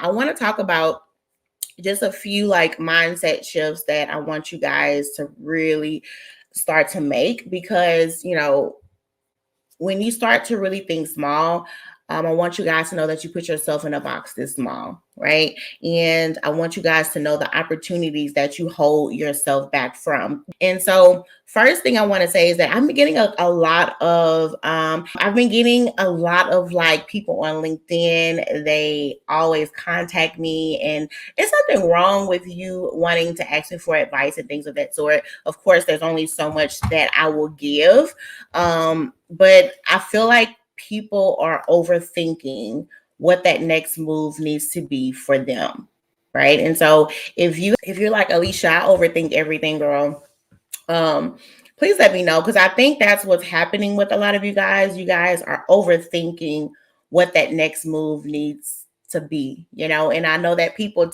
I want to talk about just a few like mindset shifts that I want you guys to really start to make because, when you start to really think small, I want you guys to know that you put yourself in a box this small, right? And I want you guys to know the opportunities that you hold yourself back from. And so, first thing I want to say is that I've been getting I've been getting a lot of like people on LinkedIn. They always contact me, and it's nothing wrong with you wanting to ask me for advice and things of that sort. Of course, there's only so much that I will give. But I feel like people are overthinking what that next move needs to be for them. Right. And so if you're like, Alicia, I overthink everything, girl. Please let me know because I think that's what's happening with a lot of you guys. You guys are overthinking what that next move needs to be, and I know that people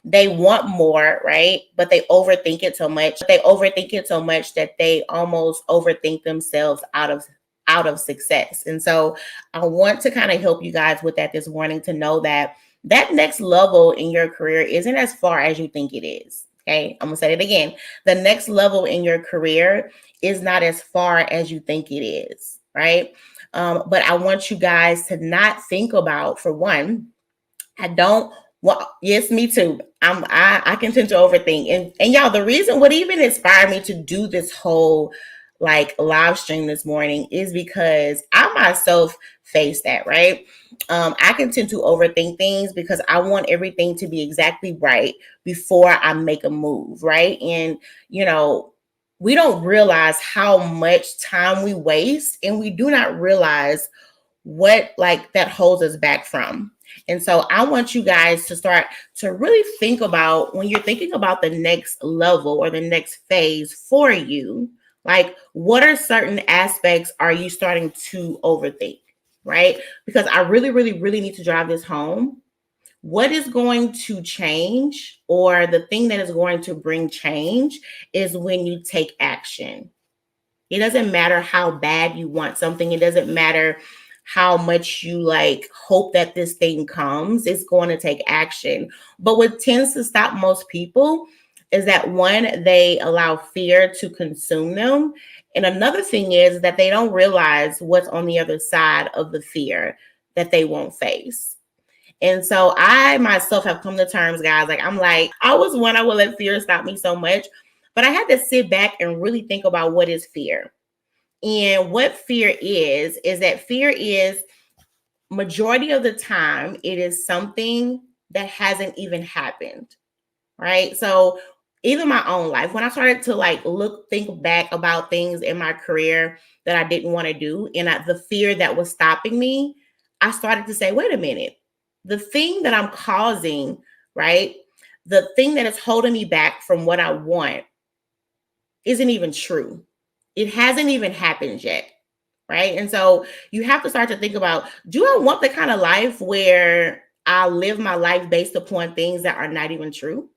they want more, right? But they overthink it so much. They overthink it so much that they almost overthink themselves out of success. And so I want to kind of help you guys with that this morning to know that that next level in your career isn't as far as you think it is. Okay, I'm gonna say it again. The next level in your career is not as far as you think it is, right? But I want you guys to not think about, for one, I don't well, yes, me too. I can tend to overthink. And y'all, the reason what even inspired me to do this whole like live stream this morning is because I myself face that, right? I can tend to overthink things because I want everything to be exactly right before I make a move, right? And we don't realize how much time we waste, and we do not realize what like that holds us back from. And so I want you guys to start to really think about when you're thinking about the next level or the next phase for you, like what are certain aspects are you starting to overthink, right? Because I really, really, really need to drive this home. What is going to change, or the thing that is going to bring change, is when you take action. It doesn't matter how bad you want something. It doesn't matter how much you like hope that this thing comes. It's going to take action. But what tends to stop most people is that, one, they allow fear to consume them. And another thing is that they don't realize what's on the other side of the fear that they won't face. And so I myself have come to terms, guys. I was one, I would let fear stop me so much, but I had to sit back and really think about what is fear. And what fear is that fear is, majority of the time, it is something that hasn't even happened, right? So even my own life, when I started to like think back about things in my career that I didn't want to do, and the fear that was stopping me, I started to say, wait a minute, the thing that I'm causing, right? The thing that is holding me back from what I want isn't even true. It hasn't even happened yet, right? And so you have to start to think about, do I want the kind of life where I live my life based upon things that are not even true?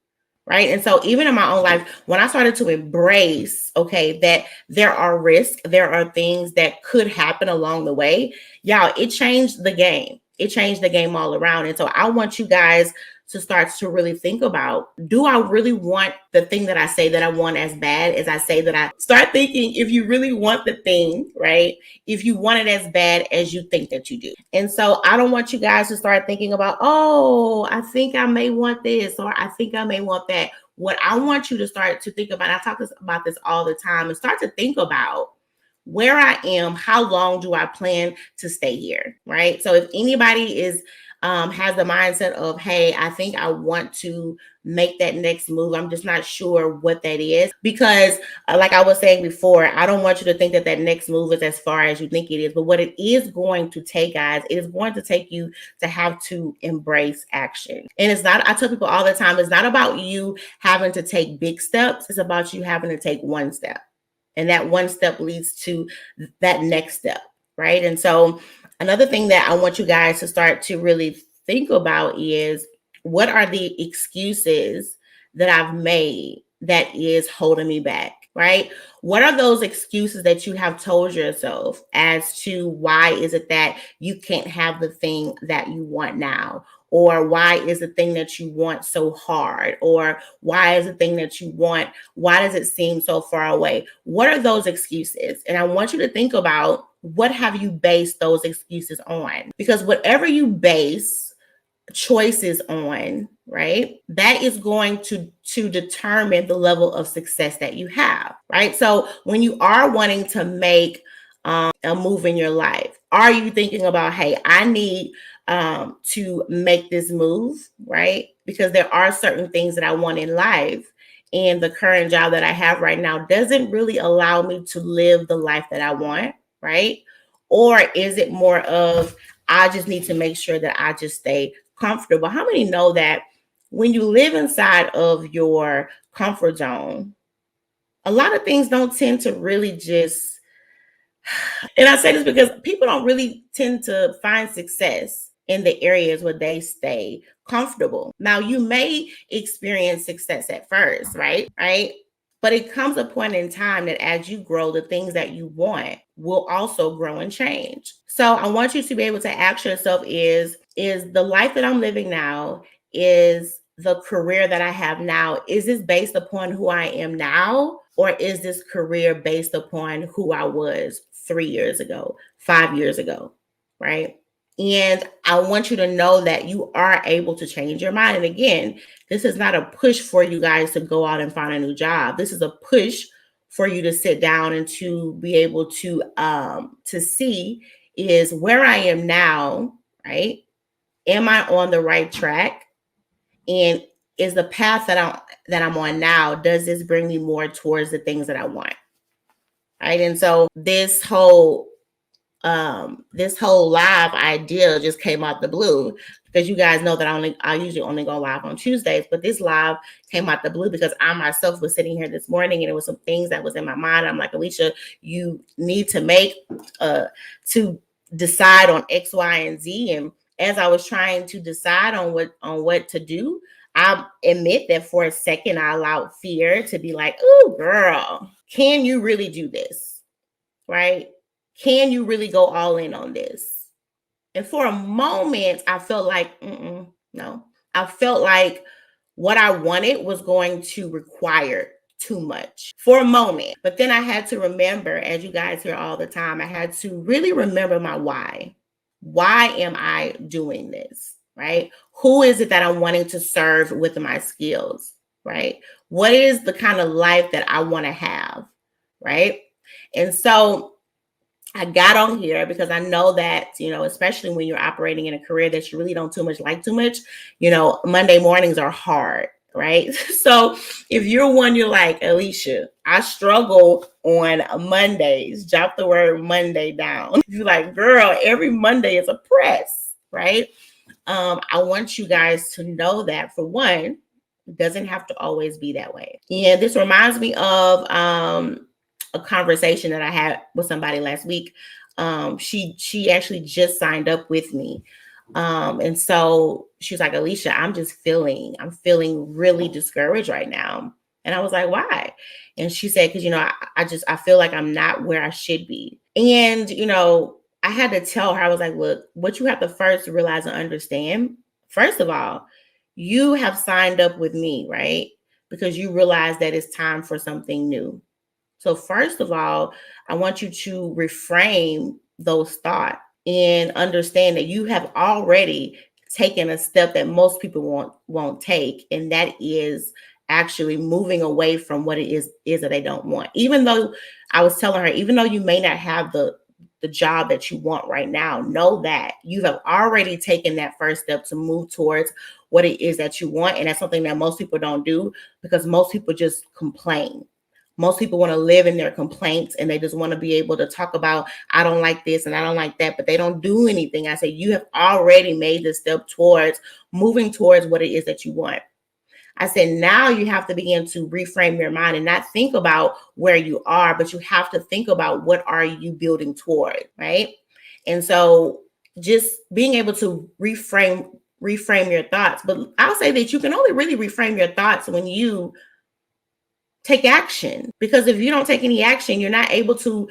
Right. And so even in my own life, when I started to embrace, okay, that there are risks, there are things that could happen along the way, y'all, it changed the game. It changed the game all around. And so I want you guys to start to really think about, do I really want the thing that I say that I want as bad as I say that I start thinking, if you really want the thing, right? If you want it as bad as you think that you do. And so I don't want you guys to start thinking about, oh, I think I may want this, or I think I may want that. What I want you to start to think about, I talk about this all the time, and start to think about where I am, how long do I plan to stay here, right? So if anybody has the mindset of, hey, I think I want to make that next move, I'm just not sure what that is, because like I was saying before, I don't want you to think that that next move is as far as you think it is. But what it is going to take, guys, it is going to take you to have to embrace action. And it's not, I tell people all the time, it's not about you having to take big steps. It's about you having to take one step. And that one step leads to that next step, right? And so another thing that I want you guys to start to really think about is, what are the excuses that I've made that is holding me back? right? What are those excuses that you have told yourself as to why is it that you can't have the thing that you want now? Or why is the thing that you want so hard? Or why is the thing that you want, why does it seem so far away? What are those excuses? And I want you to think about, what have you based those excuses on? Because whatever you base choices on, right, that is going to determine the level of success that you have, right? So when you are wanting to make a move in your life, are you thinking about, hey, I need to make this move, right? Because there are certain things that I want in life, and the current job that I have right now doesn't really allow me to live the life that I want, right? Or is it more of, I just need to make sure that I just stay comfortable? How many know that when you live inside of your comfort zone, a lot of things don't tend to really just, and I say this because people don't really tend to find success in the areas where they stay comfortable. Now, you may experience success at first, right? Right? But it comes a point in time that as you grow, the things that you want will also grow and change. So I want you to be able to ask yourself, is the life that I'm living now, is the career that I have now, is this based upon who I am now? Or is this career based upon who I was 3 years ago, 5 years ago, right? And I want you to know that you are able to change your mind. And again, this is not a push for you guys to go out and find a new job. This is a push for you to sit down and to be able to see, is where I am now, right? Am I on the right track? And is the path that I'm on now, does this bring me more towards the things that I want? Right. And so this whole live idea just came out the blue, because you guys know that I usually only go live on Tuesdays, but this live came out the blue because I myself was sitting here this morning and it was some things that was in my mind. I'm like, Alicia, you need to make to decide on X, Y, and Z. And as I was trying to decide on what to do, I admit that for a second I allowed fear to be like, oh girl, can you really do this? Right? Can you really go all in on this? And for a moment, I felt like, no. I felt like what I wanted was going to require too much for a moment. But then I had to remember, as you guys hear all the time, I had to really remember my why. Why am I doing this? Right? Who is it that I'm wanting to serve with my skills? Right? What is the kind of life that I want to have? Right? And so I got on here because I know that, especially when you're operating in a career that you really don't too much, Monday mornings are hard, right? So if you're one, you're like, Alicia, I struggle on Mondays, jot the word Monday down. You're like, girl, every Monday is a press, right? I want you guys to know that, for one, it doesn't have to always be that way. Yeah, this reminds me of a conversation that I had with somebody last week. She actually just signed up with me. And so she was like, Alicia, I'm feeling really discouraged right now. And I was like, why? And she said, because, I feel like I'm not where I should be. And, I had to tell her, I was like, look, what you have to first realize and understand, first of all, you have signed up with me, right? Because you realize that it's time for something new. So first of all, I want you to reframe those thoughts and understand that you have already taken a step that most people won't take, and that is actually moving away from what it is that they don't want. Even though I was telling her, even though you may not have the job that you want right now, know that you have already taken that first step to move towards what it is that you want. And that's something that most people don't do, because most people just complain. Most people want to live in their complaints, and they just want to be able to talk about, I don't like this and I don't like that, but they don't do anything. I say, you have already made the step towards moving towards what it is that you want. I said, now you have to begin to reframe your mind and not think about where you are, but you have to think about what are you building toward, right? And so just being able to reframe your thoughts. But I'll say that you can only really reframe your thoughts when you take action. Because if you don't take any action, you're not able to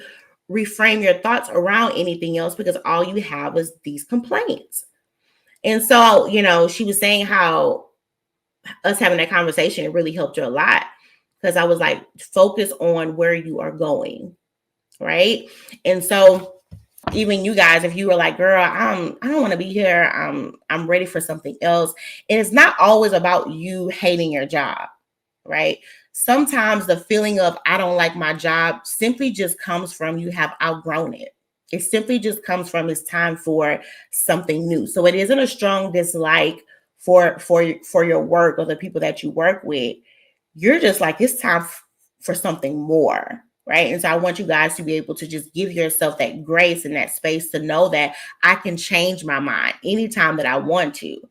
reframe your thoughts around anything else because all you have is these complaints. And so, she was saying how us having that conversation, it really helped her a lot because I was like, focus on where you are going. Right. And so, even you guys, if you were like, girl, I don't want to be here. I'm ready for something else. And it's not always about you hating your job, right? Sometimes the feeling of I don't like my job simply just comes from you have outgrown it. It simply just comes from it's time for something new. So it isn't a strong dislike for your work or the people that you work with. You're just like, it's time for something more. Right. And so I want you guys to be able to just give yourself that grace and that space to know that I can change my mind anytime that I want to.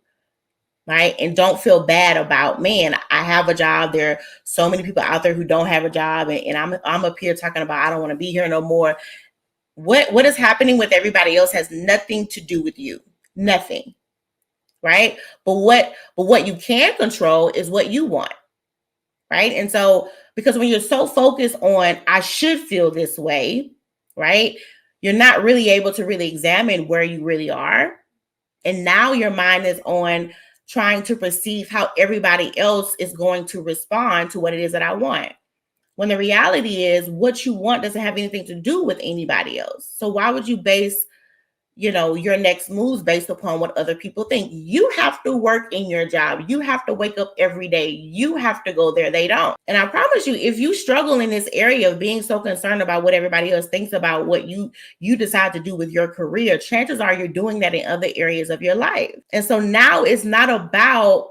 Right. And don't feel bad about, man, I have a job. There are so many people out there who don't have a job. And I'm up here talking about I don't want to be here no more. What is happening with everybody else has nothing to do with you. Nothing. Right. But what you can control is what you want. Right. And so, because when you're so focused on, I should feel this way, right? You're not really able to really examine where you really are. And now your mind is on trying to perceive how everybody else is going to respond to what it is that I want. When the reality is what you want doesn't have anything to do with anybody else. So why would you base your next moves based upon what other people think? You have to work in your job. You have to wake up every day. You have to go there. They don't. And I promise you, if you struggle in this area of being so concerned about what everybody else thinks about what you decide to do with your career, chances are you're doing that in other areas of your life. And so now it's not about,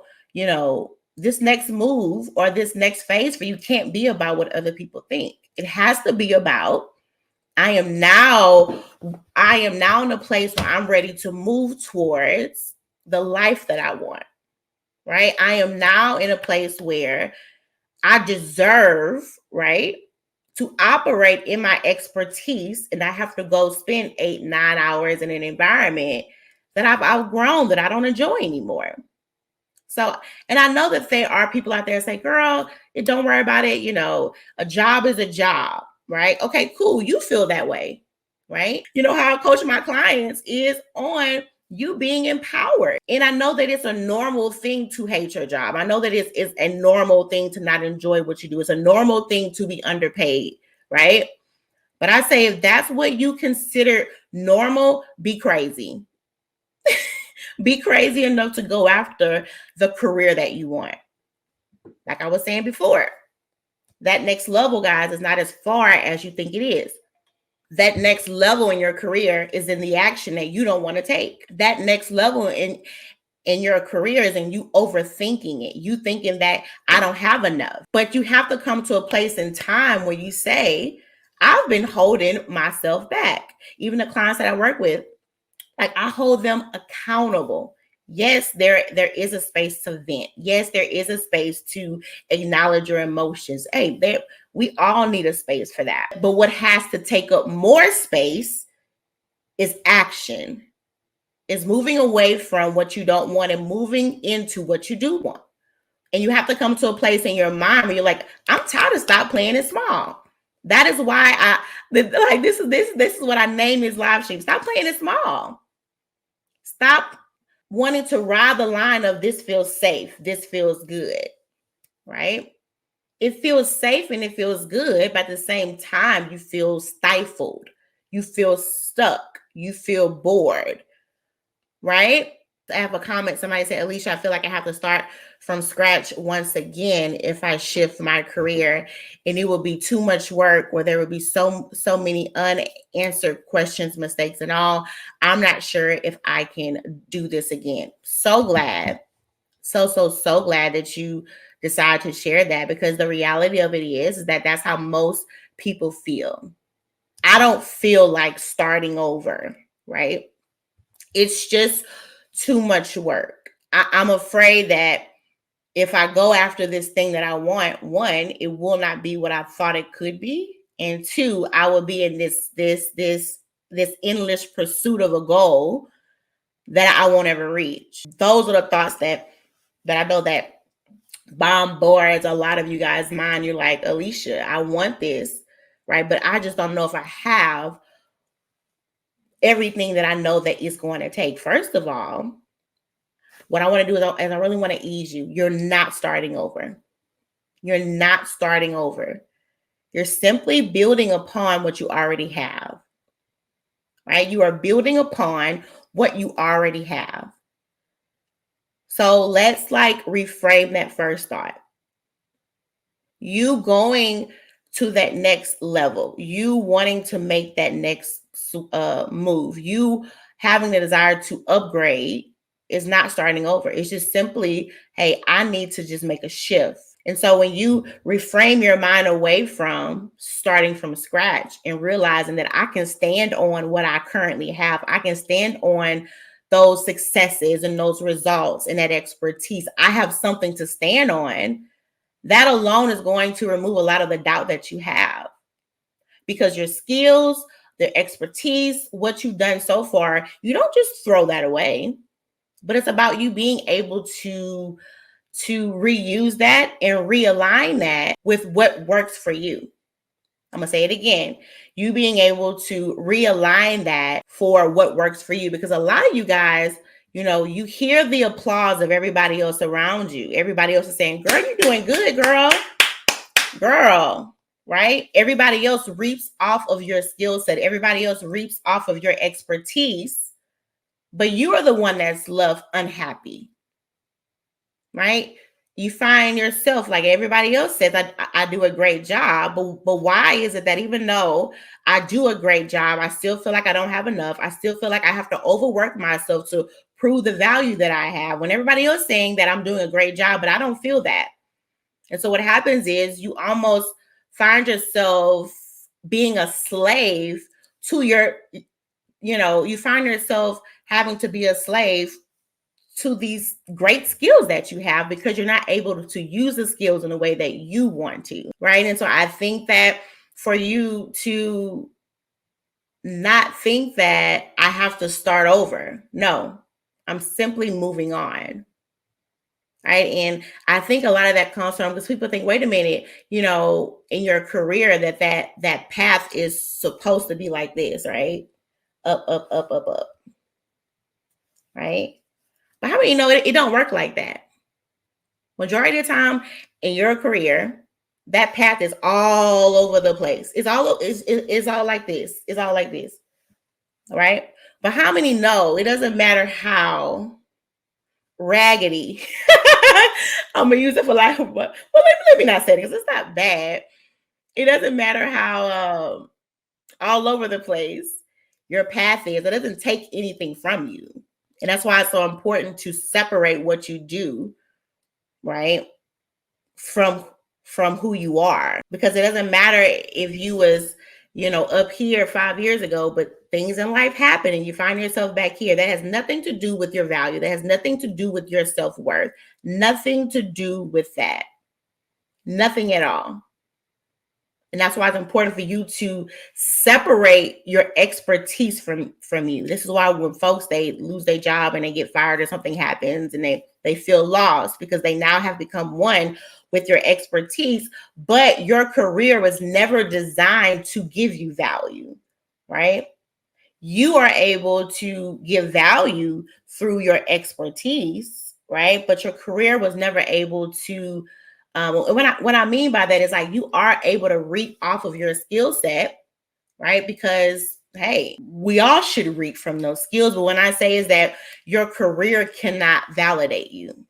this next move or this next phase for you can't be about what other people think. It has to be about, I am now in a place where I'm ready to move towards the life that I want, right? I am now in a place where I deserve, right, to operate in my expertise, and I have to go spend 8-9 hours in an environment that I've outgrown, that I don't enjoy anymore. So, and I know that there are people out there say, girl, don't worry about it. A job is a job, right? Okay, cool. You feel that way, right? How I coach my clients is on you being empowered. And I know that it's a normal thing to hate your job. I know that it's a normal thing to not enjoy what you do. It's a normal thing to be underpaid, right? But I say, if that's what you consider normal, be crazy. Be crazy enough to go after the career that you want. Like I was saying before, that next level, guys, is not as far as you think it is. That next level in your career is in the action that you don't want to take. That next level in your career is in you overthinking it. You thinking that I don't have enough. But you have to come to a place in time where you say, I've been holding myself back. Even the clients that I work with, like, I hold them accountable. Yes, there is a space to vent. Yes, there is a space to acknowledge your emotions. Hey, we all need a space for that. But what has to take up more space is action. Is moving away from what you don't want and moving into what you do want. And you have to come to a place in your mind where you're like, I'm tired of stop playing it small. That is why this is what I name this live stream. Stop playing it small. Stop wanting to ride the line of this feels safe, this feels good, right? It feels safe and it feels good, but at the same time, you feel stifled, you feel stuck, you feel bored, right? I have a comment. Somebody said, Alicia, I feel like I have to start from scratch once again if I shift my career, and it will be too much work, where there will be so many unanswered questions, mistakes, and all. I'm not sure if I can do this again. So glad. So glad that you decide to share that, because the reality of it is that that's how most people feel. I don't feel like starting over, right? It's just too much work. I'm afraid that if I go after this thing that I want, one, it will not be what I thought it could be. And two, I will be in this endless pursuit of a goal that I won't ever reach. Those are the thoughts that I know that bombards a lot of you guys' mind. You're like, Alicia, I want this, right? But I just don't know if I have everything that I know that it's going to take. First of all, what I want to do is I really want to ease you. You're not starting over. You're not starting over. You're simply building upon what you already have, right? You are building upon what you already have. So let's like reframe that first thought. You going to that next level, you wanting to make that next move, you having the desire to upgrade is not starting over. It's just simply, hey, I need to just make a shift. And so when you reframe your mind away from starting from scratch and realizing that I can stand on what I currently have, I can stand on those successes and those results and that expertise, I have something to stand on. That alone is going to remove a lot of the doubt that you have, because your skills, the expertise, what you've done so far, you don't just throw that away, but it's about you being able to reuse that and realign that with what works for you. I'm going to say it again. You being able to realign that for what works for you, because a lot of you guys, you know, you hear the applause of everybody else around you. Everybody else is saying, girl, you're doing good, girl, right? Everybody else reaps off of your skill set. Everybody else reaps off of your expertise, but you are the one that's left unhappy, right? You find yourself, like everybody else says, I do a great job, but why is it that even though I do a great job, I still feel like I don't have enough? I still feel like I have to overwork myself to prove the value that I have, when everybody else is saying that I'm doing a great job, but I don't feel that. And so what happens is you almost find yourself being a slave to your, you find yourself having to be a slave to these great skills that you have, because you're not able to use the skills in a way that you want to, right? And so I think that for you to not think that I have to start over, no, I'm simply moving on. Right. And I think a lot of that comes from, because people think, wait a minute, in your career that path is supposed to be like this, right? Up, up, up, up, up. Right. But how many know it don't work like that? Majority of the time in your career, that path is all over the place. It's all like this. It's all like this. All right. But how many know it doesn't matter how raggedy I'm gonna use it for life, but let me not say it because it's not bad. It doesn't matter how all over the place your path is. It doesn't take anything from you, and that's why it's so important to separate what you do, right, from who you are. Because it doesn't matter if you was up here 5 years ago, but things in life happen and you find yourself back here. That has nothing to do with your value. That has nothing to do with your self-worth. Nothing to do with that. Nothing at all. And that's why it's important for you to separate your expertise from you. This is why when folks, they lose their job and they get fired or something happens and they feel lost, because they now have become one with your expertise, but your career was never designed to give you value, right? You are able to give value through your expertise, right? But your career was never able to. What I mean by that is, like, you are able to reap off of your skill set, right? Because hey, we all should reap from those skills. But when I say is that your career cannot validate you,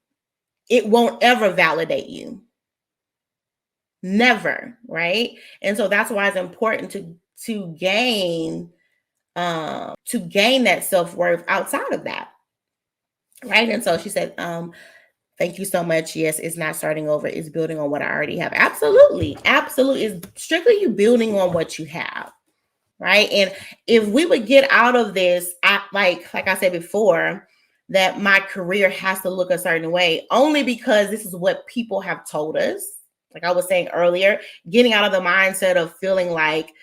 it won't ever validate you, never, right? And so that's why it's important to gain that self-worth outside of that, right? And so she said, thank you so much. Yes, it's not starting over. It's building on what I already have. Absolutely. Absolutely. It's strictly you building on what you have. Right. And if we would get out of this, like I said before, that my career has to look a certain way, only because this is what people have told us. Like I was saying earlier, getting out of the mindset of feeling like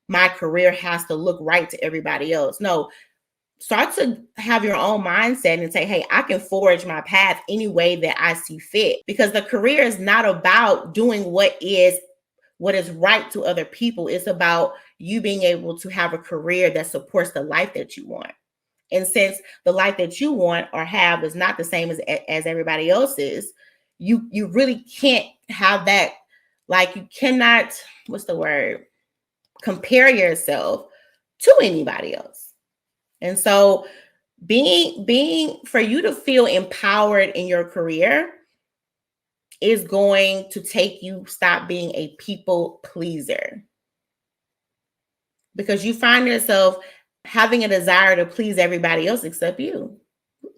my career has to look right to everybody else. No, start to have your own mindset and say, hey, I can forge my path any way that I see fit, because the career is not about doing what is right to other people. It's about you being able to have a career that supports the life that you want. And since the life that you want or have is not the same as everybody else's, you really can't have that. Like, you cannot, what's the word, compare yourself to anybody else. And so being for you to feel empowered in your career is going to take you stop being a people pleaser, because you find yourself having a desire to please everybody else except you.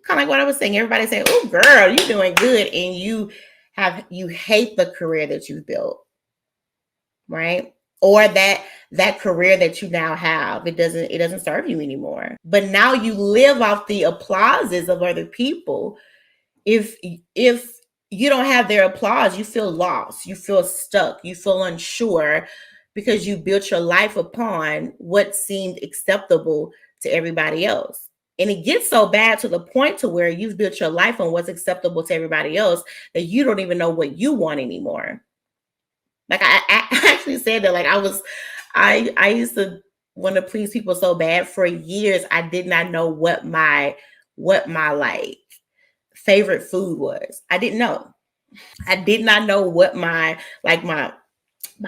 Kind of like what I was saying. Everybody saying, "Oh, girl, you're doing good," and you hate the career that you've built, right? Or that career that you now have, it doesn't serve you anymore. But now you live off the applauses of other people. If you don't have their applause, you feel lost, you feel stuck, you feel unsure, because you built your life upon what seemed acceptable to everybody else. And it gets so bad to the point to where you've built your life on what's acceptable to everybody else that you don't even know what you want anymore. Like, I actually said that, like, I used to want to please people so bad. For years I did not know what my like favorite food was. I didn't know. I did not know what my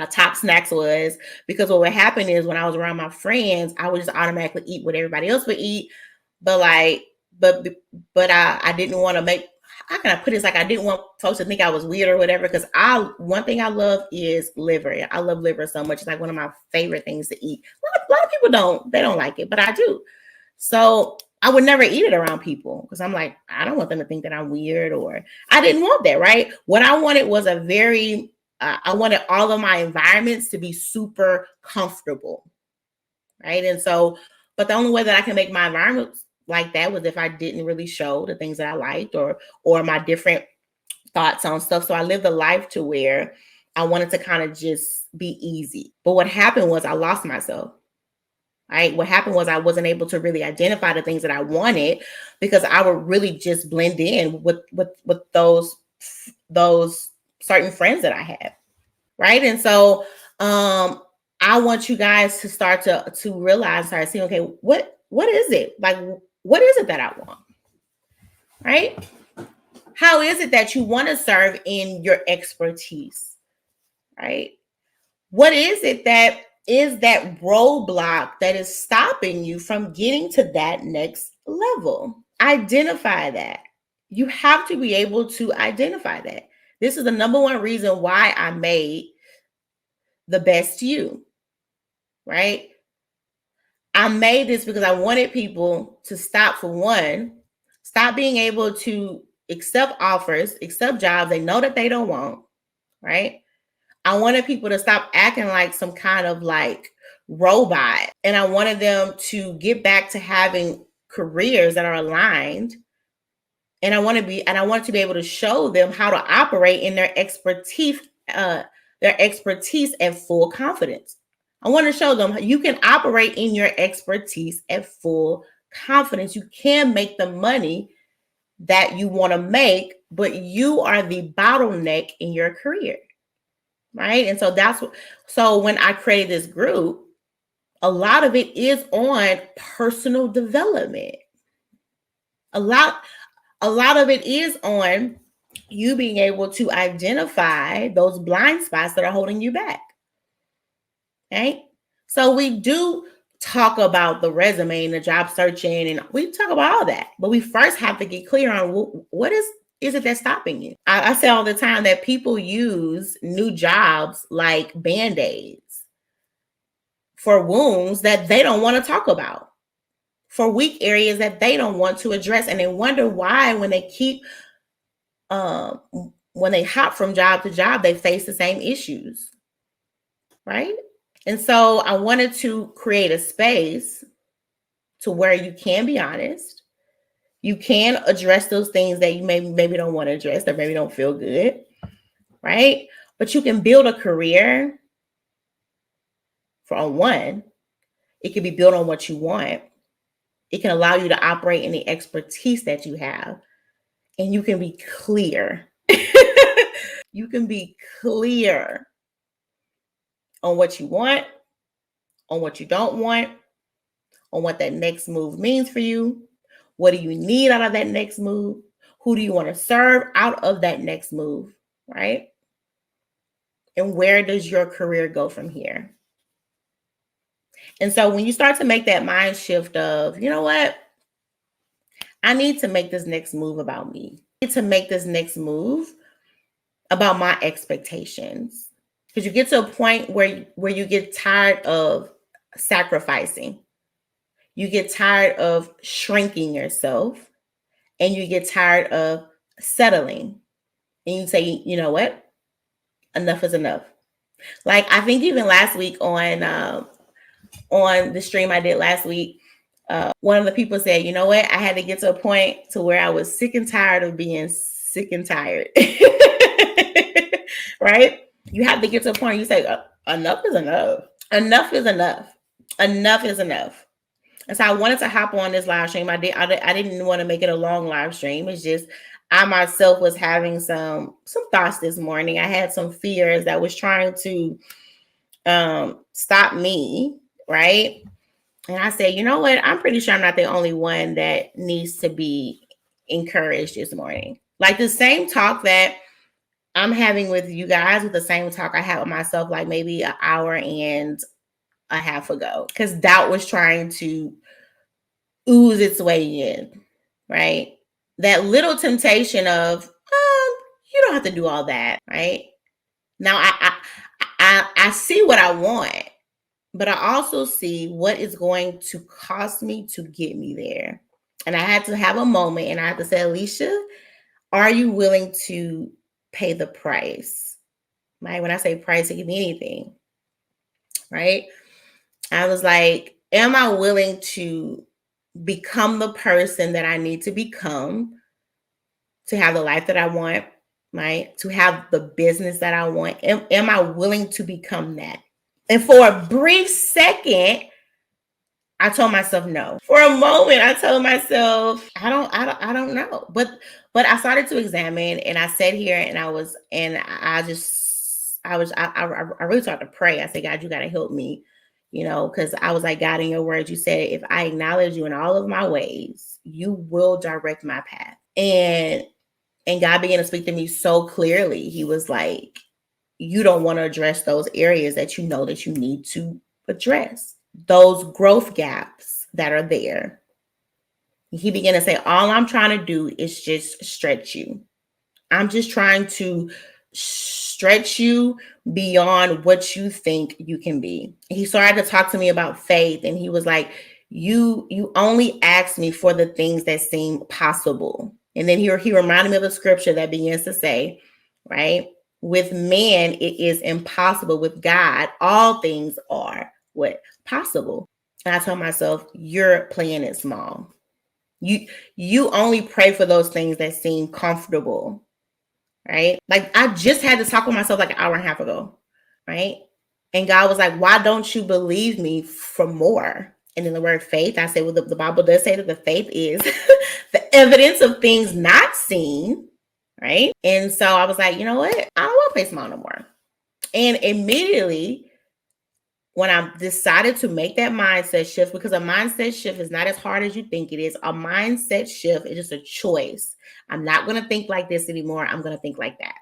top snacks was, because what would happen is when I was around my friends, I would just automatically eat what everybody else would eat. But like, but I didn't want to make. How can I put this? Like, I didn't want folks to think I was weird or whatever. Because one thing I love is liver. I love liver so much. It's like one of my favorite things to eat. A lot of people don't like it, but I do. So I would never eat it around people, because I'm like, I don't want them to think that I'm weird, or I didn't want that, right? What I wanted was I wanted all of my environments to be super comfortable, right? And so, but the only way that I can make my environment like that was if I didn't really show the things that I liked, or my different thoughts on stuff. So I lived a life to where I wanted to kind of just be easy. But what happened was I lost myself. Right? What happened was I wasn't able to really identify the things that I wanted, because I would really just blend in with those certain friends that I had. Right. And so I want you guys to start to realize, start seeing, okay, what is it? Like, what is it that I want? Right? How is it that you want to serve in your expertise? Right? What is it that is that roadblock that is stopping you from getting to that next level? Identify that. You have to be able to identify that. This is the number one reason why I made the best you, right? I made this because I wanted people to stop, for one, stop being able to accept offers, accept jobs they know that they don't want, right? I wanted people to stop acting like some kind of like robot. And I wanted them to get back to having careers that are aligned. And I wanted to be able to show them how to operate in their expertise at full confidence. I want to show them you can operate in your expertise at full confidence. You can make the money that you want to make, but you are the bottleneck in your career. Right. And so when I created this group, a lot of it is on personal development. A lot of it is on you being able to identify those blind spots that are holding you back. Okay. So we do talk about the resume and the job searching, and we talk about all that, but we first have to get clear on what is it that's stopping you. I say all the time that people use new jobs like band-aids for wounds that they don't want to talk about, for weak areas that they don't want to address, and they wonder why when they keep when they hop from job to job, they face the same issues, right? And so I wanted to create a space to where you can be honest. You can address those things that you maybe don't want to address, that maybe don't feel good, right? But you can build a career for on one. It can be built on what you want. It can allow you to operate in the expertise that you have. And you can be clear. You can be clear on what you want, on what you don't want, on what that next move means for you. What do you need out of that next move? Who do you want to serve out of that next move, right? And where does your career go from here? And so when you start to make that mind shift of, you know what? I need to make this next move about me. I need to make this next move about my expectations. Because you get to a point where you get tired of sacrificing. You get tired of shrinking yourself, and you get tired of settling. And you say, you know what? Enough is enough. Like I think even last week on the stream I did last week, one of the people said, you know what? I had to get to a point to where I was sick and tired of being sick and tired. Right? You have to get to a point where you say, enough is enough. Enough is enough. Enough is enough. And so I wanted to hop on this live stream. I didn't want to make it a long live stream. It's just I myself was having some thoughts this morning. I had some fears that was trying to stop me, right? And I said, you know what? I'm pretty sure I'm not the only one that needs to be encouraged this morning. Like the same talk that I'm having with you guys, with the same talk I had with myself, like maybe an hour and a half ago, because doubt was trying to ooze its way in, right? That little temptation of, you don't have to do all that, right? Now I see what I want, but I also see what is going to cost me to get me there. And I had to have a moment and I had to say, Alicia, are you willing to pay the price? Right? When I say price, it can be anything, right? I was like, am I willing to become the person that I need to become to have the life that I want, right? To have the business that I want? Am I willing to become that? And for a brief second, I told myself no. For a moment, I told myself, I don't know. But I started to examine, and I sat here, and I really started to pray. I said, God, you got to help me, because I was like, God, in your words, you said, if I acknowledge you in all of my ways, you will direct my path. And God began to speak to me so clearly. He was like, you don't want to address those areas that you know that you need to address, those growth gaps that are there. He began to say, all I'm trying to do is just stretch you. I'm just trying to stretch you beyond what you think you can be. He started to talk to me about faith, and he was like, you only ask me for the things that seem possible. And then he reminded me of the scripture that begins to say, right? With man, it is impossible. With God, all things are what? Possible. And I told myself, you're playing it small. You only pray for those things that seem comfortable, right? Like I just had to talk with myself like an hour and a half ago, right? And God was like, why don't you believe me for more? And in the word faith, I say, well, the Bible does say that the faith is the evidence of things not seen, right? And so I was like, you know what? I don't want to play small no more. And immediately, when I decided to make that mindset shift, because a mindset shift is not as hard as you think it is. A mindset shift is just a choice. I'm not going to think like this anymore. I'm going to think like that.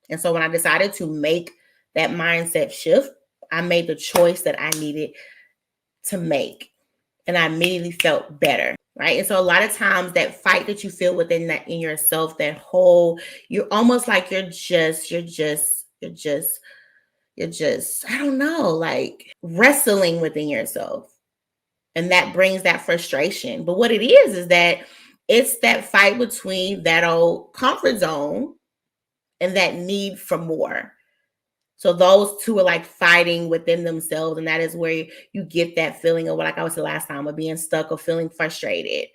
And so when I decided to make that mindset shift, I made the choice that I needed to make. And I immediately felt better, right? And so a lot of times that fight that you feel within in yourself, that whole, you're almost like you're just, I don't know, like wrestling within yourself. And that brings that frustration. But what it is that it's that fight between that old comfort zone and that need for more. So those two are like fighting within themselves. And that is where you get that feeling of, like I was the last time, of being stuck or feeling frustrated.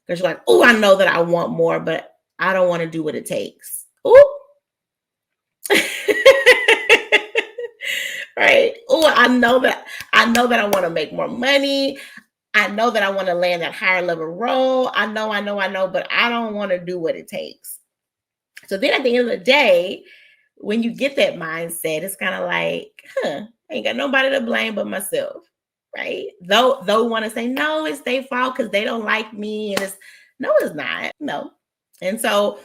Because you're like, oh, I know that I want more, but I don't want to do what it takes. Ooh. Right? Oh, I know that I want to make more money. I know that I want to land that higher level role. I know, but I don't want to do what it takes. So then at the end of the day, when you get that mindset, it's kind of like, I ain't got nobody to blame but myself. Right? Though want to say, no, it's their fault because they don't like me. And it's not. No. And so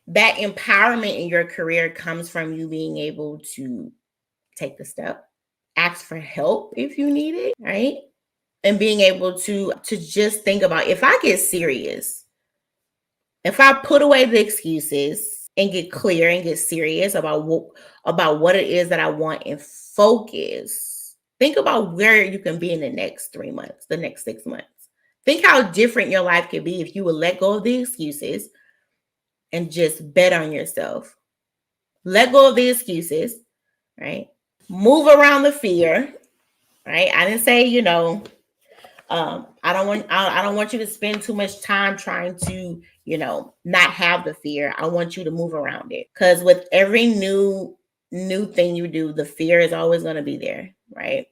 that empowerment in your career comes from you being able to take the step, ask for help if you need it, right? And being able to just think about, if I get serious, if I put away the excuses and get clear and get serious about what it is that I want and focus, think about where you can be in the next 3 months, the next 6 months. Think how different your life could be if you would let go of the excuses and just bet on yourself. Let go of the excuses, right? Move around the fear, right? I didn't say, I don't want you to spend too much time trying to, not have the fear. I want you to move around it. Because with every new thing you do, the fear is always going to be there, right?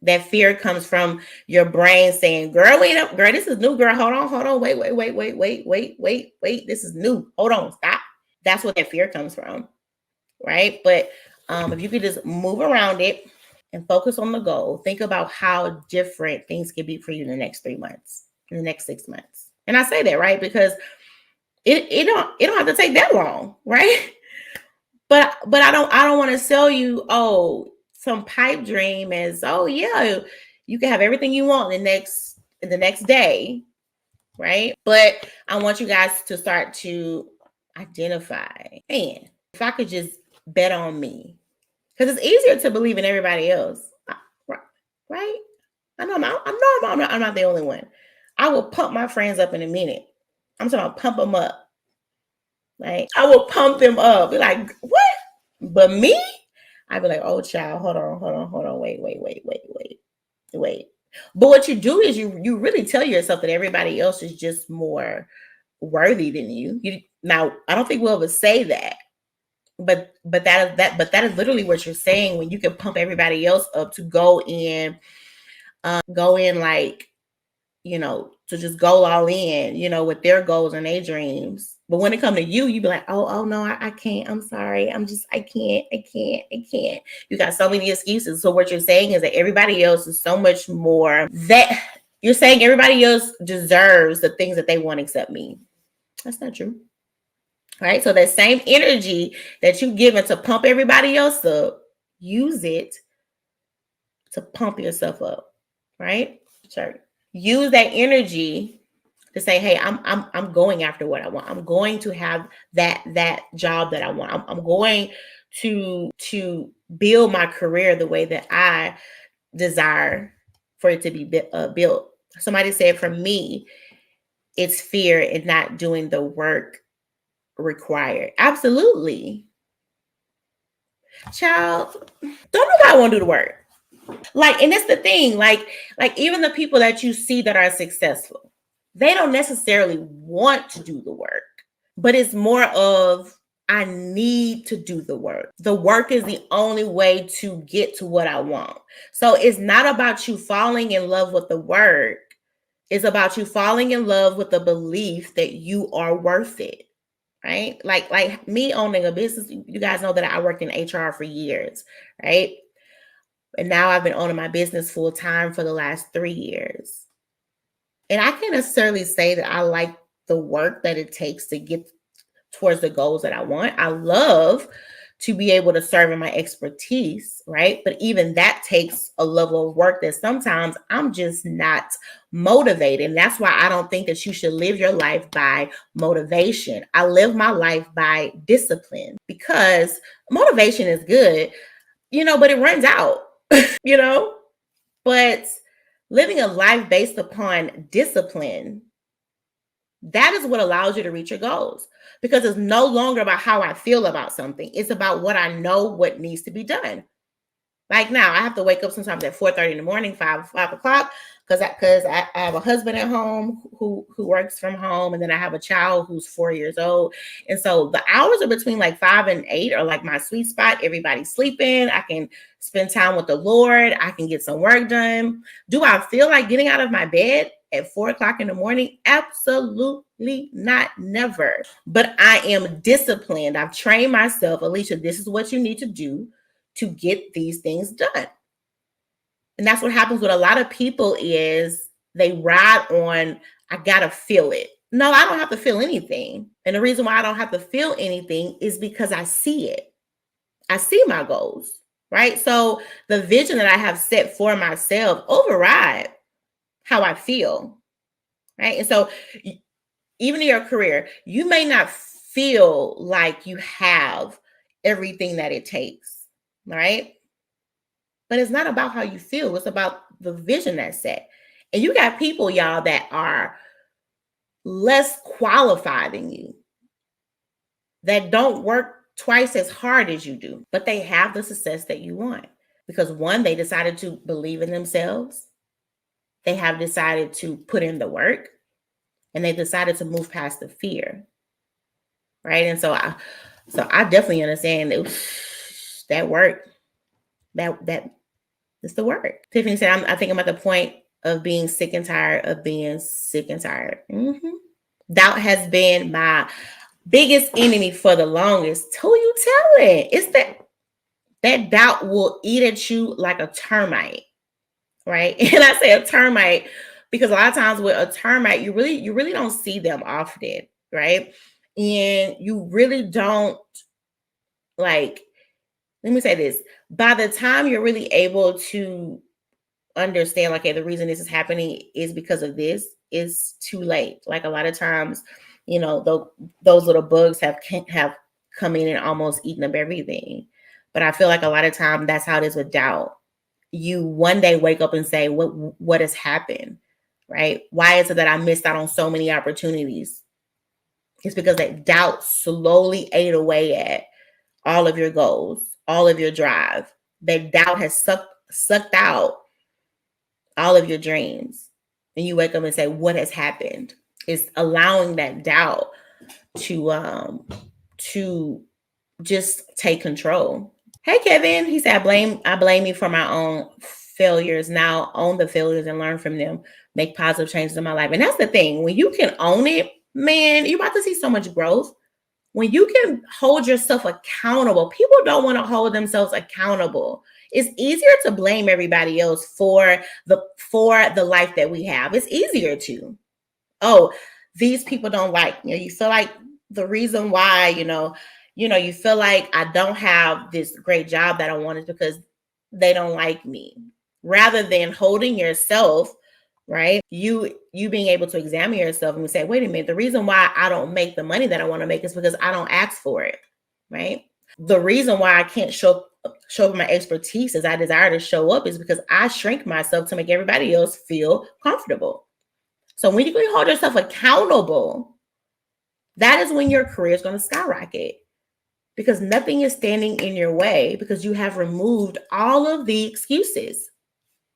That fear comes from your brain saying, girl, wait up, girl, this is new, girl. Hold on, wait. This is new. Hold on, stop. That's what that fear comes from, right? But if you could just move around it and focus on the goal, think about how different things can be for you in the next 3 months, in the next 6 months. And I say that, right, because it don't have to take that long, right? But I don't want to sell you, some pipe dream is, yeah, you can have everything you want in the next day, right? But I want you guys to start to identify, man, if I could just bet on me, because it's easier to believe in everybody else, right? I'm not the only one. I will pump my friends up in a minute. I'm talking about pump them up. Like, I will pump them up. Be like, what? But me? I'd be like, oh, child, hold on. Wait. But what you do is you really tell yourself that everybody else is just more worthy than you. Now, I don't think we'll ever say that. But that is literally what you're saying when you can pump everybody else up to go in like, to just go all in, with their goals and their dreams. But when it comes to you, you be like, oh no, I can't. I'm sorry. I can't. You got so many excuses. So what you're saying is that everybody else is so much more, that you're saying everybody else deserves the things that they want except me. That's not true. Right? So that same energy that you given to pump everybody else up, use it to pump yourself up. Right? Sure. Use that energy to say, hey, I'm going after what I want. I'm going to have that job that I want. I'm going to build my career the way that I desire for it to be built. Somebody said, for me, it's fear and not doing the work required. Absolutely. Child, don't nobody want to do the work. Like, and that's the thing, like even the people that you see that are successful, they don't necessarily want to do the work, but it's more of, I need to do the work. The work is the only way to get to what I want. So it's not about you falling in love with the work. It's about you falling in love with the belief that you are worth it. Right? Like me owning a business, you guys know that I worked in HR for years, right? And now I've been owning my business full time for the last 3 years. And I can't necessarily say that I like the work that it takes to get towards the goals that I want. I love to be able to serve in my expertise, right? But even that takes a level of work that sometimes I'm just not motivated. And that's why I don't think that you should live your life by motivation. I live my life by discipline, because motivation is good, but it runs out, but living a life based upon discipline, that is what allows you to reach your goals, because it's no longer about how I feel about something. It's about what I know what needs to be done. Like now, I have to wake up sometimes at 4:30 in the morning, 5 o'clock. because I have a husband at home who works from home, and then I have a child who's 4 years old, and so the hours are between like 5 and 8 are like my sweet spot. Everybody's sleeping. I can spend time with the Lord. I can get some work done. Do I feel like getting out of my bed at 4 o'clock in the morning? Absolutely not, never. But I am disciplined. I've trained myself, Alicia, this is what you need to do to get these things done. And that's what happens with a lot of people is they ride on, I gotta feel it. No, I don't have to feel anything. And the reason why I don't have to feel anything is because I see it. I see my goals, right? So the vision that I have set for myself override how I feel, right? And so even in your career, you may not feel like you have everything that it takes, right? But it's not about how you feel. It's about the vision that's set. And you got people, y'all, that are less qualified than you, that don't work twice as hard as you do, but they have the success that you want. Because one, they decided to believe in themselves. They have decided to put in the work, and they decided to move past the fear. Right. And so I definitely understand that work, that is the work. Tiffany said, I think I'm at the point of being sick and tired of being sick and tired. Doubt has been my biggest enemy for the longest. Who you telling? It's that doubt will eat at you like a termite, right? And I say a termite because a lot of times with a termite, you really don't see them often, right? And you really don't, like, let me say this. By the time you're really able to understand, like, okay, the reason this is happening is because of this, is too late. Like a lot of times, those little bugs have come in and almost eaten up everything. But I feel like a lot of time that's how it is with doubt. You one day wake up and say, what has happened, right? Why is it that I missed out on so many opportunities? It's because that doubt slowly ate away at all of your goals, all of your drive. That doubt has sucked out all of your dreams. And you wake up and say, what has happened? It's allowing that doubt to just take control. Hey, Kevin, he said, I blame you for my own failures. Now own the failures and learn from them. Make positive changes in my life. And that's the thing. When you can own it, man, you're about to see so much growth. When you can hold yourself accountable, people don't want to hold themselves accountable. It's easier to blame everybody else for the life that we have. It's easier to, oh, these people don't like me. You feel like the reason why, you feel like I don't have this great job that I want is because they don't like me. Rather than holding yourself, right? You being able to examine yourself and say, wait a minute, the reason why I don't make the money that I want to make is because I don't ask for it, right? The reason why I can't show up my expertise as I desire to show up is because I shrink myself to make everybody else feel comfortable. So when you can hold yourself accountable, that is when your career is going to skyrocket, because nothing is standing in your way because you have removed all of the excuses.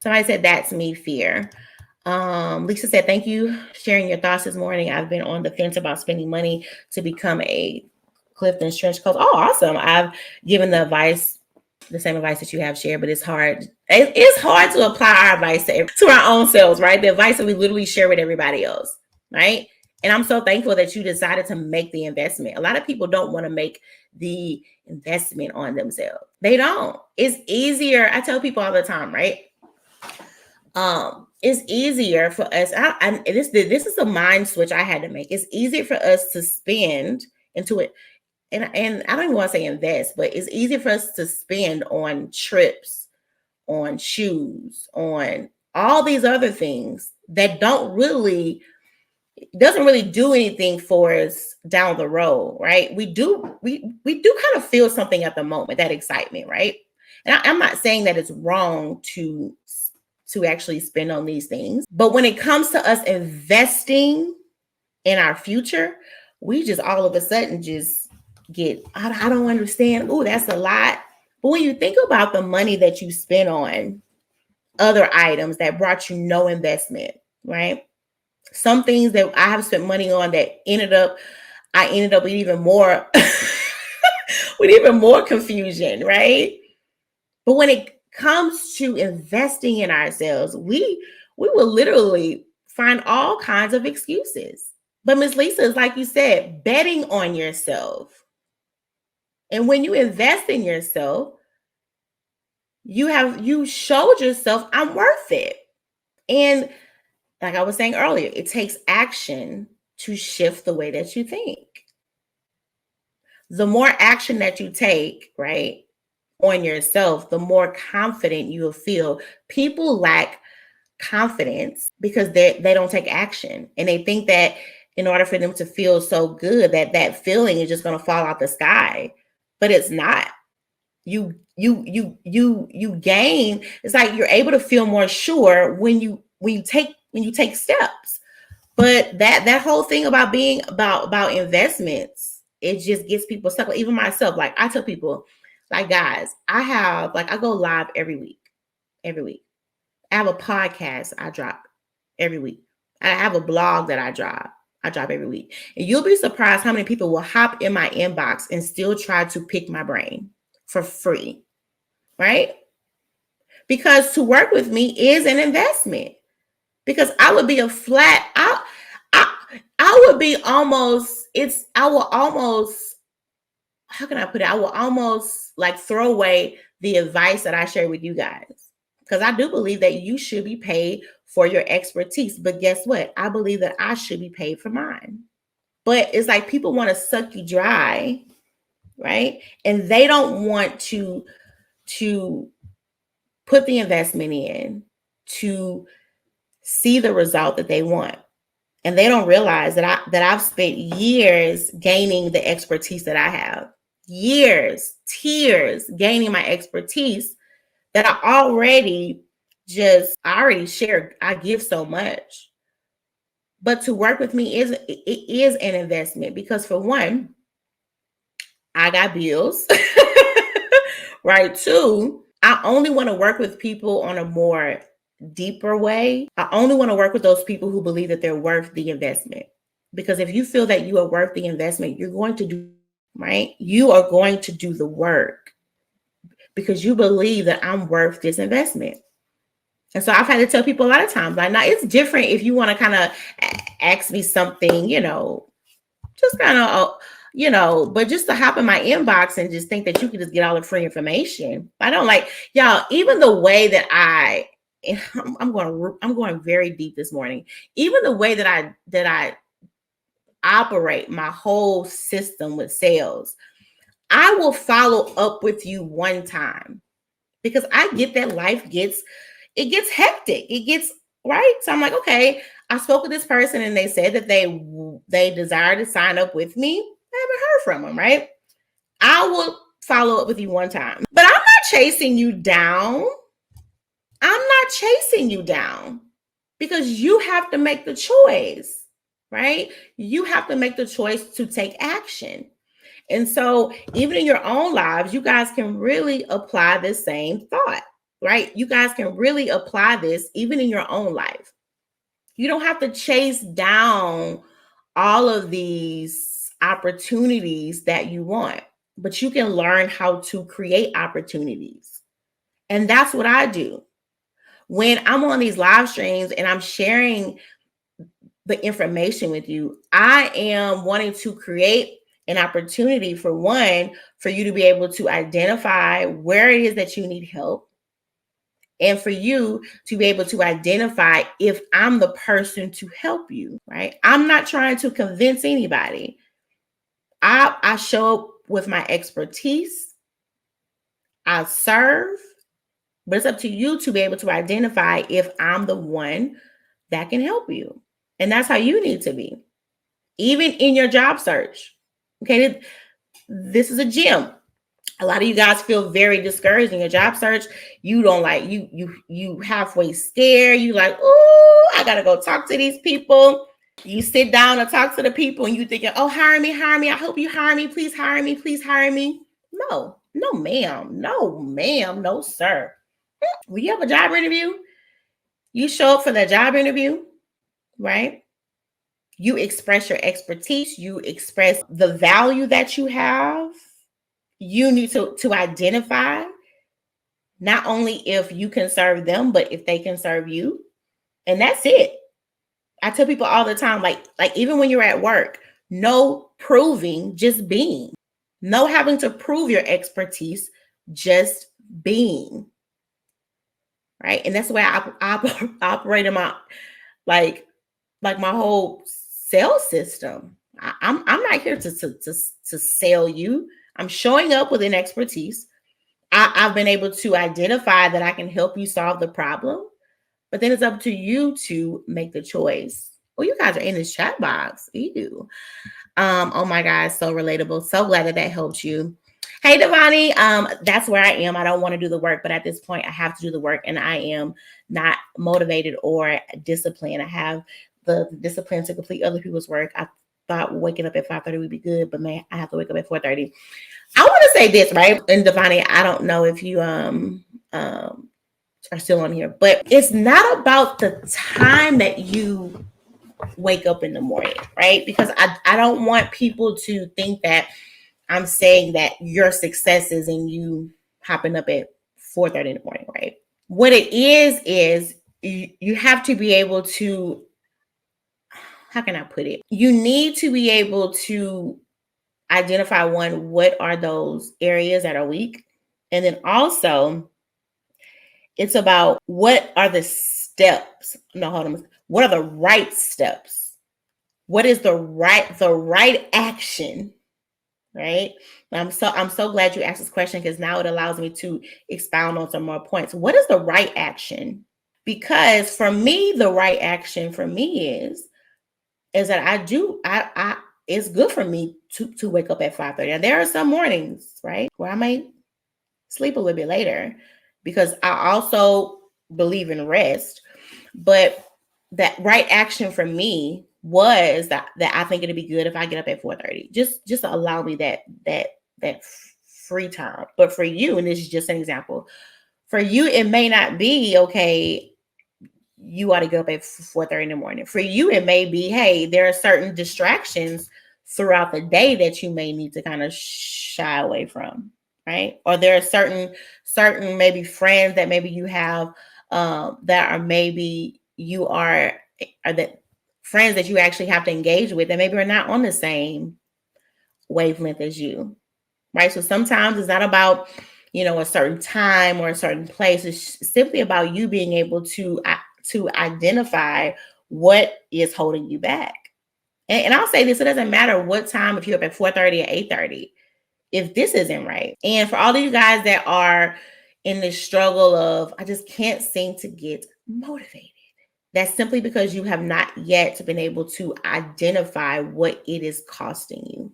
Somebody said, that's me, fear. Lisa said, thank you sharing your thoughts this morning. I've been on the fence about spending money to become a Clifton trench coat. Oh, awesome. I've given the same advice that you have shared, but it's hard. It's hard to apply our advice to our own selves, right? The advice that we literally share with everybody else, right? And I'm so thankful that you decided to make the investment. A lot of people don't want to make the investment on themselves. They don't. It's easier. I tell people all the time, right? It's easier for us. This is a mind switch I had to make. It's easier for us to spend into it. And I don't even want to say invest, but it's easier for us to spend on trips, on shoes, on all these other things that doesn't really do anything for us down the road, right? We do kind of feel something at the moment, that excitement, right? And I'm not saying that it's wrong to actually spend on these things, but when it comes to us investing in our future, we just all of a sudden just get, I don't understand. Oh, that's a lot. But when you think about the money that you spend on other items that brought you no investment, right? Some things that I have spent money on that I ended up with even more with even more confusion, right? But when it comes to investing in ourselves, we will literally find all kinds of excuses. But Miss Lisa, is like you said, betting on yourself. And when you invest in yourself, you showed yourself I'm worth it. And like I was saying earlier, it takes action to shift the way that you think. The more action that you take, right, on yourself, the more confident you will feel. People lack confidence because they don't take action, and they think that in order for them to feel so good, that feeling is just going to fall out the sky, but it's not. You gain. It's like you're able to feel more sure when you take steps. But that whole thing about being about investments, it just gets people stuck. Even myself, like I tell people, like, guys, I go live every week. Every week. I have a podcast I drop every week. I have a blog that I drop. I drop every week. And you'll be surprised how many people will hop in my inbox and still try to pick my brain for free. Right? Because to work with me is an investment. Because I would be I would be almost, I will almost, how can I put it? I will almost like throw away the advice that I share with you guys. Because I do believe that you should be paid for your expertise. But guess what? I believe that I should be paid for mine. But it's like people want to suck you dry, right? And they don't want to put the investment in to see the result that they want. And they don't realize that I've spent years gaining the expertise that I have. Years, tears gaining my expertise that I already shared. I give so much. But to work with me is an investment because, for one, I got bills. Right? Two, I only want to work with people on a more deeper way. I only want to work with those people who believe that they're worth the investment. Because if you feel that you are worth the investment, you're going to do, right? You are going to do the work because you believe that I'm worth this investment. And so I've had to tell people a lot of times, like, now it's different if you want to kind of ask me something, just kind of, but just to hop in my inbox and just think that you can just get all the free information. I don't like, y'all, even the way that I'm going very deep this morning. Even the way that I operate my whole system with sales, I will follow up with you one time because I get that life gets hectic. It gets right. So I'm like, okay, I spoke with this person and they said that they desire to sign up with me. I haven't heard from them, right? I will follow up with you one time, but I'm not chasing you down. I'm not chasing you down because you have to make the choice, right? You have to make the choice to take action. And so even in your own lives, you guys can really apply this same thought, right? You guys can really apply this even in your own life. You don't have to chase down all of these opportunities that you want, but you can learn how to create opportunities. And that's what I do. When I'm on these live streams and I'm sharing the information with you, I am wanting to create an opportunity for you to be able to identify where it is that you need help, and for you to be able to identify if I'm the person to help you, right? I'm not trying to convince anybody. I show up with my expertise. I serve, but it's up to you to be able to identify if I'm the one that can help you. And that's how you need to be. Even in your job search. Okay, this is a gym. A lot of you guys feel very discouraged in your job search. You don't like you halfway scared. You like, oh, I gotta go talk to these people. You sit down and talk to the people and you thinking, oh, hire me. I hope you hire me. Please hire me. No, ma'am. No, sir. Will you have a job interview? You show up for the job interview, right? You express your expertise, you express the value that you have. You need to identify not only if you can serve them, but if they can serve you. And that's it. I tell people all the time, like even when you're at work, no proving, just being. No having to prove your expertise, just being. Right. And that's the way I operate in my like my whole sales system. I'm not here to sell you. I'm showing up with an expertise. I've been able to identify that I can help you solve the problem, but then it's up to you to make the choice. Oh, you guys are in this chat box. Ew. Oh my God, so relatable. So glad that helped you. Hey, Devani, that's where I am. I don't want to do the work, but at this point, I have to do the work, and I am not motivated or disciplined. I have the discipline to complete other people's work. I thought waking up at 5:30 would be good, but man, I have to wake up at 4:30. I want to say this, right? And Devani, I don't know if you are still on here, but it's not about the time that you wake up in the morning, right? Because I don't want people to think that I'm saying that your success is in you hopping up at 4:30 in the morning, right? What it is you have to be able to, how can I put it? You need to be able to identify one, what are those areas that are weak? And then also, it's about what are the steps? No, hold on. What are the right steps? What is the right action? Right? I'm so glad you asked this question, because now it allows me to expound on some more points. What is the right action? Because for me, the right action for me is that I it's good for me to wake up at 5:30. And there are some mornings, right, where I may sleep a little bit later, because I also believe in rest. But that right action for me was that I think it'd be good if I get up at 4:30. Just to allow me that free time. But for you, and this is just an example, for you, it may not be okay. You ought to get up at 4:30 in the morning. For you, it may be, hey, there are certain distractions throughout the day that you may need to kind of shy away from, right? Or there are certain maybe friends that maybe you have that are maybe you are that friends that you actually have to engage with that maybe are not on the same wavelength as you, right? So sometimes it's not about a certain time or a certain place. It's simply about you being able to identify what is holding you back. And I'll say this: it doesn't matter what time, if you're up at 4:30 or 8:30, if this isn't right. And for all of you guys that are in this struggle of, I just can't seem to get motivated, that's simply because you have not yet been able to identify what it is costing you.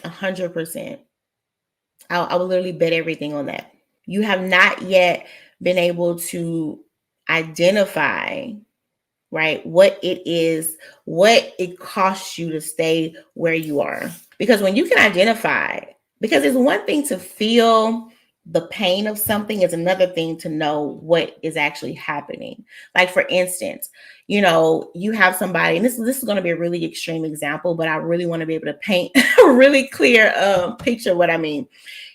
100%. I will literally bet everything on that. You have not yet been able to identify, right, what it costs you to stay where you are. Because when you can identify, because it's one thing to feel the pain of something, is another thing to know what is actually happening. Like, for instance, you have somebody, and this is going to be a really extreme example, but I really want to be able to paint a really clear picture of what I mean.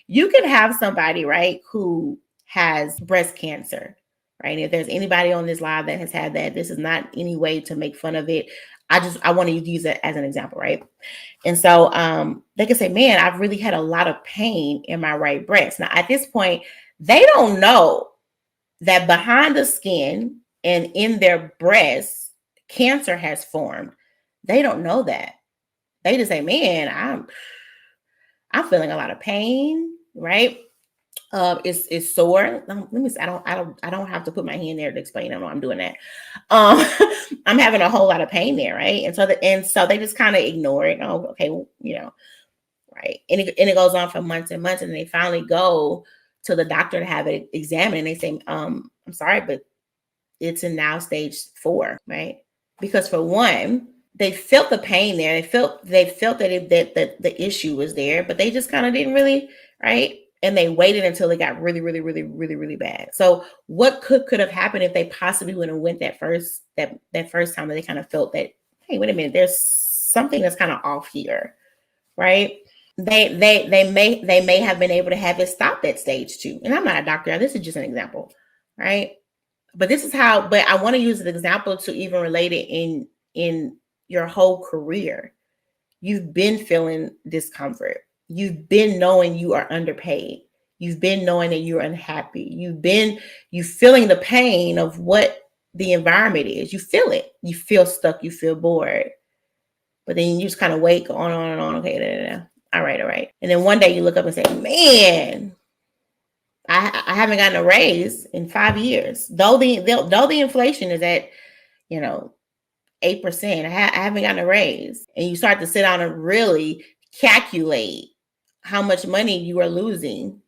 You can have somebody, right, who has breast cancer, right? If there's anybody on this live that has had that, this is not any way to make fun of it. I want to use it as an example, right? And so they can say, man, I've really had a lot of pain in my right breast. Now, at this point, they don't know that behind the skin and in their breast, cancer has formed. They don't know that. They just say, man, I'm feeling a lot of pain, right? It's sore. Let me see. I don't have to put my hand there to explain. I know I'm doing that. I'm having a whole lot of pain there, right? And so they just kind of ignore it. Oh, okay, right. And it goes on for months and months, and they finally go to the doctor to have it examined, and they say, I'm sorry, but it's in now stage 4, right? Because for one, they felt the pain there. They felt that that the issue was there, but they just kind of didn't really, right? and they waited until it got really, really, really, really, really bad. So what could have happened if they possibly would have went that first time that they kind of felt that, hey, wait a minute, there's something that's kind of off here, right? They may have been able to have it stop at stage 2. And I'm not a doctor. This is just an example, right? But this is how. But I want to use an example to even relate it in your whole career. You've been feeling discomfort. You've been knowing you are underpaid. You've been knowing that you're unhappy. You feeling the pain of what the environment is. You feel it. You feel stuck. You feel bored. But then you just kind of wait, go on and on. Okay, da, da, da. All right. And then one day you look up and say, man, I haven't gotten a raise in 5 years. Though the inflation is at, 8%, I haven't gotten a raise. And you start to sit down and really calculate how much money you are losing,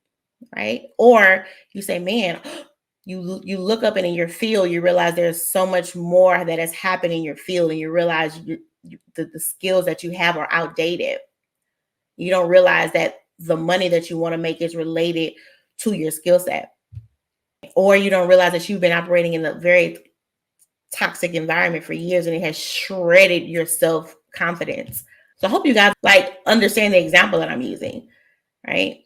right? Or you say, man, you look up and in your field, you realize there's so much more that has happened in your field, and you realize the skills that you have are outdated. You don't realize that the money that you want to make is related to your skill set. Or you don't realize that you've been operating in a very toxic environment for years, and it has shredded your self-confidence. So I hope you guys understand the example that I'm using, right?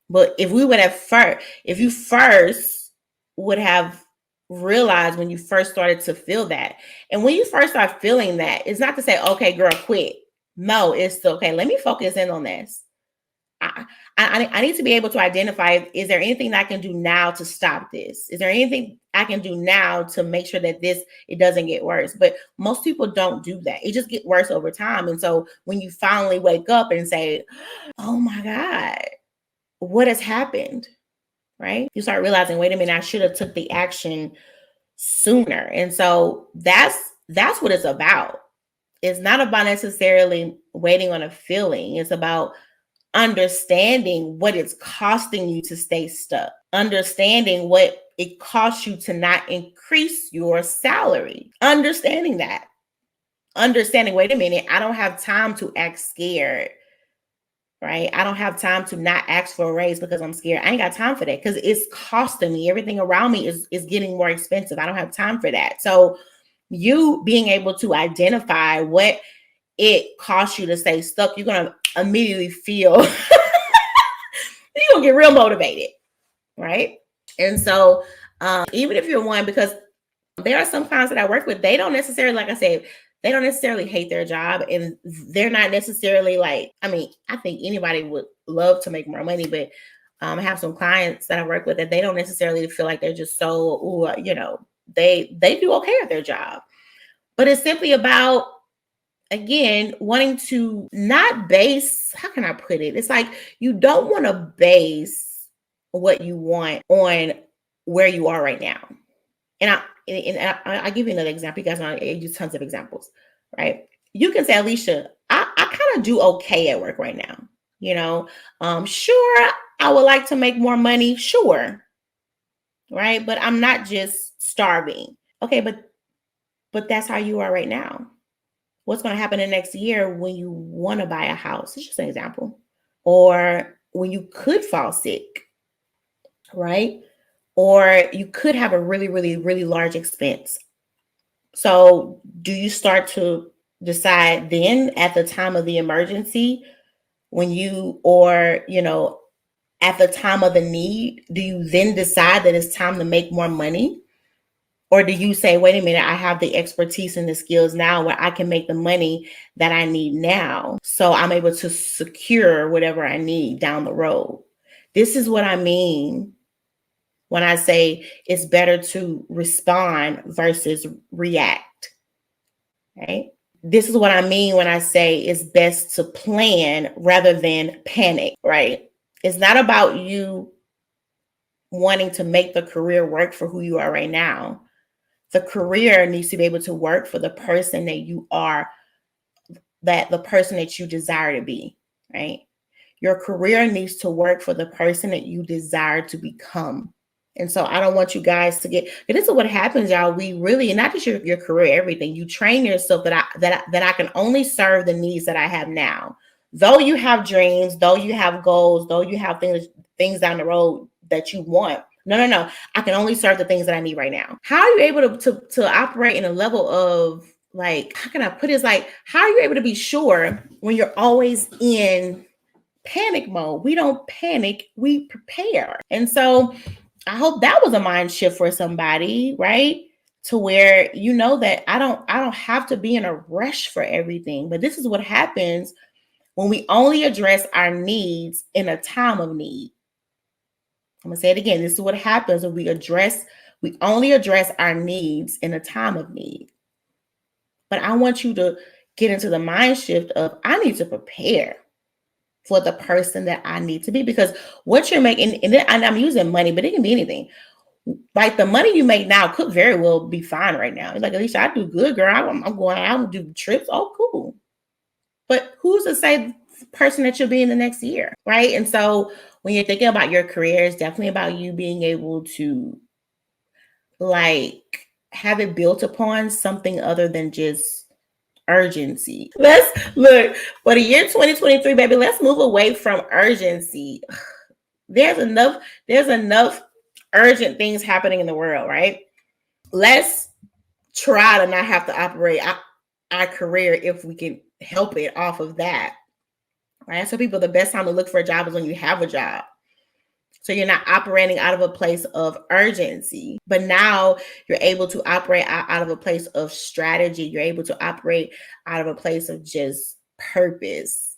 But if you first would have realized when you first started to feel that, and when you first start feeling that, it's not to say, okay, girl, quit. No, it's okay. Let me focus in on this. I need to be able to identify, is there anything that I can do now to stop this? Is there anything I can do now to make sure that it doesn't get worse? But most people don't do that. It just gets worse over time. And so when you finally wake up and say, oh my God, what has happened? Right? You start realizing, wait a minute, I should have took the action sooner. And so that's what it's about. It's not about necessarily waiting on a feeling. It's about understanding what it's costing you to stay stuck, understanding what it costs you to not increase your salary, understanding, wait a minute, I don't have time to act scared, right? I don't have time to not ask for a raise because I'm scared. I ain't got time for that because it's costing me. Everything around me is getting more expensive. I don't have time for that. So you being able to identify what it costs you to stay stuck, you're going to immediately feel, you're going to get real motivated, right? And so even if you're one, because there are some clients that I work with, they don't necessarily, like I said, they don't necessarily hate their job, and they're not necessarily I think anybody would love to make more money, but I have some clients that I work with that they don't necessarily feel like they're just so, they do okay at their job. But it's simply about, again, wanting to not base, how can I put it? It's like you don't want to base what you want on where you are right now. And I give you another example. You guys know I use tons of examples, right? You can say, Alicia, I kind of do okay at work right now. Sure, I would like to make more money. Sure. Right. But I'm not just starving. Okay. But that's how you are right now. What's going to happen in the next year when you want to buy a house? It's just an example. Or when you could fall sick, right? Or you could have a really, really, really large expense. So do you start to decide then at the time of the emergency at the time of the need, do you then decide that it's time to make more money? Or do you say, wait a minute, I have the expertise and the skills now where I can make the money that I need now, so I'm able to secure whatever I need down the road? This is what I mean when I say it's better to respond versus react, right? This is what I mean when I say it's best to plan rather than panic, right? It's not about you wanting to make the career work for who you are right now. The career needs to be able to work for the person that you are, the person that you desire to be, right? Your career needs to work for the person that you desire to become. And so I don't want you guys to this is what happens, y'all. We really, not just your career, everything. You train yourself that I can only serve the needs that I have now. Though you have dreams, though you have goals, though you have things down the road that you want. No. I can only serve the things that I need right now. How are you able to operate in a level of, like, how can I put it? It's like, how are you able to be sure when you're always in panic mode? We don't panic, we prepare. And so I hope that was a mind shift for somebody, right? To where you know that I don't have to be in a rush for everything. But this is what happens when we only address our needs in a time of need. I'm gonna say it again. This is what happens when we only address our needs in a time of need. But I want you to get into the mind shift of, I need to prepare for the person that I need to be, because what you're making, and I'm using money, but it can be anything. Like, the money you make now could very well be fine right now. It's like, Alicia, I do good, girl. I'm going out and do trips. Oh, cool. But who's to say the person that you'll be in the next year, right? And so when you're thinking about your career, it's definitely about you being able to, like, have it built upon something other than just urgency. Let's look for the year 2023, baby. Let's move away from urgency. There's enough urgent things happening in the world, right? Let's try to not have to operate our career, if we can help it, off of that. Right? So people, the best time to look for a job is when you have a job. So you're not operating out of a place of urgency, but now you're able to operate out of a place of strategy. You're able to operate out of a place of just purpose,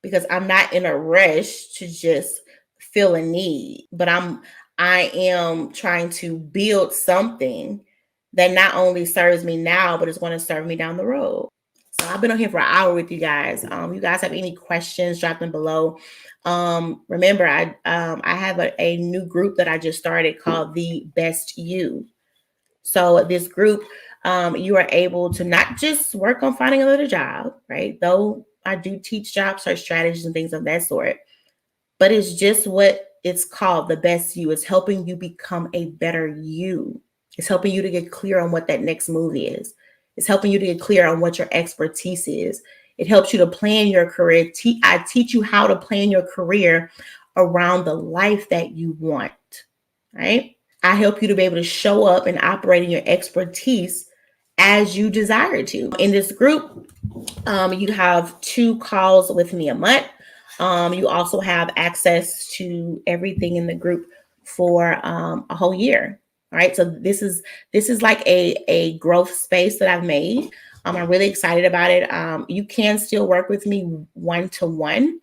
because I'm not in a rush to just fill a need, but I am trying to build something that not only serves me now, but is going to serve me down the road. So I've been on here for an hour with you guys. You guys have any questions, drop them below. Remember, I have a new group that I just started called The Best You. So this group, you are able to not just work on finding another job, right? Though I do teach job search strategies and things of that sort, but it's just what it's called, The Best You. It's helping you become a better you. It's helping you to get clear on what that next move is. It's helping you to get clear on what your expertise is. It helps you to plan your career. I teach you how to plan your career around the life that you want, right? I help you to be able to show up and operate in your expertise as you desire to. In this group, you have 2 calls with me a month. You also have access to everything in the group for a whole year. All right. So this is like a growth space that I've made. I'm really excited about it. You can still work with me one-to-one,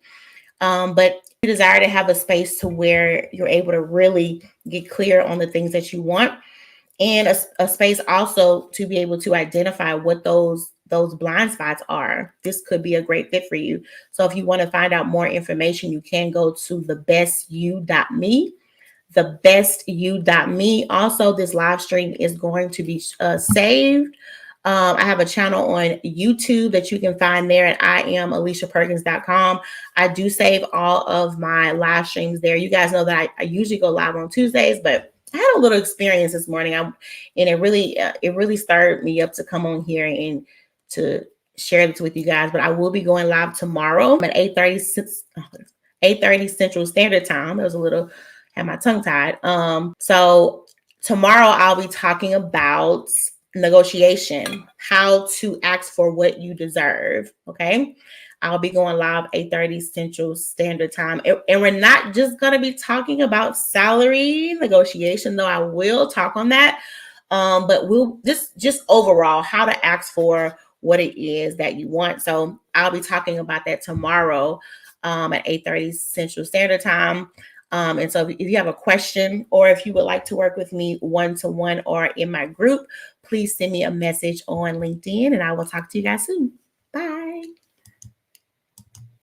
but you desire to have a space to where you're able to really get clear on the things that you want, and a space also to be able to identify what those blind spots are. This could be a great fit for you. So if you want to find out more information, you can go to thebestyou.me, thebestyou.me. Also, this live stream is going to be saved. I have a channel on YouTube that you can find there at IamAliciaPerkins.com. I do save all of my live streams there. You guys know that I usually go live on Tuesdays, but I had a little experience this morning, and it really stirred me up to come on here and to share this with you guys. But I will be going live tomorrow at 8:30 Central Standard Time. There was a little, had my tongue tied. So tomorrow I'll be talking about negotiation, how to ask for what you deserve. Okay. I'll be going live 8:30 Central Standard Time. And we're not just going to be talking about salary negotiation, though I will talk on that. But we'll just overall how to ask for what it is that you want. So I'll be talking about that tomorrow at 8:30 Central Standard Time. And so if you have a question, or if you would like to work with me one-to-one or in my group, please send me a message on LinkedIn, and I will talk to you guys soon. Bye.